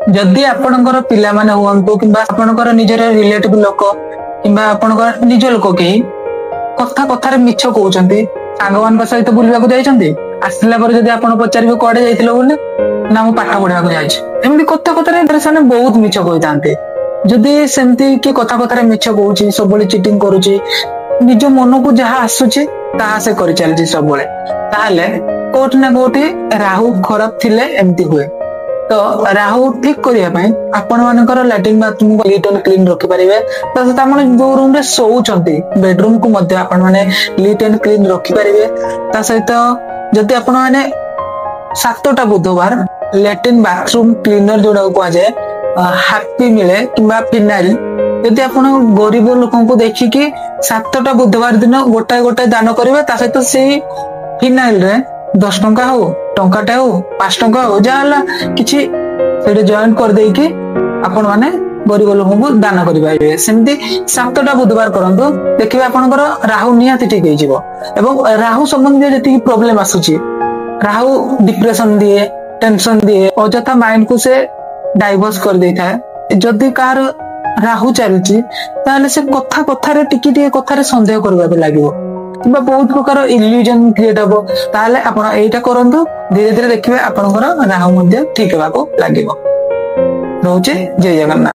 जदि आपणकर पिला माने हुअंतु किंबा आपणकर निजर रिलेटिव लोक किंबा आपणकर निज लोक कहीं कथा कथार मिछ कहउचंती सांग मान सहित बुलवाक जाइछंती आसला पर जदि आपण पचारिबे कोडे जाइथिलो बोले ना मु पाठ पढाक जाइछ एमती कथा कथार साने बहुत मिछ कहितांते जदि सेमती के कथा कथार मिछ कहउची सबले चीटिंग करूची निज मन को जहाँ आसुची ताहा से करि चलची सबले ताहले कोट ना कोठी राहु खराब थिले एमती हुए तो राहु ठीक करिया पई आपण मानकर लैट्रिन बाथरूम को नीट एंड क्लीन रखि परिबे तो तामन जो रूम रे सोउचंती बेडरूम को मध्य आपण माने नीट एंड क्लीन रखि परिबे ता सहित जदि आपण माने 7टा बुधवार लैट्रिन बाथरूम क्लीनर जोडा को आजे हैप्पी मिले किबा फिनाइल यदि आपण गरीब लोकन को देखि कि 7टा बुधवार दिन गोटाए गोटाए दान करिवे ता सहित से फिनाइल रे 10 टंका हो टंकाटे हो 5 टंका हो जाला किछि सेटे जॉइन कर देई कि आपण माने गरीब लोकन को दान करि पाइबे सेमती 7टा बुधवार करंतु देखिबे आपनकर राहु नियाति ठीक हे जिवो एवं राहु संबंधी जति प्रॉब्लम आसुची राहु डिप्रेशन दिए टेंशन दिए अजथा माइंड को से डाइवर्स कर देता है जदि कार राहु चलची ताले से कथा कथारे टिकी कथारे संदेह करबा लागिवो किबा बहुत प्रकार इल्यूजन क्रिएट हबो ताले आपण एटा करंतु धीरे धीरे देखिबे आपनकर राहु मध्ये ठीक हेबाको लागिवो रोजे जय जगन्नाथ।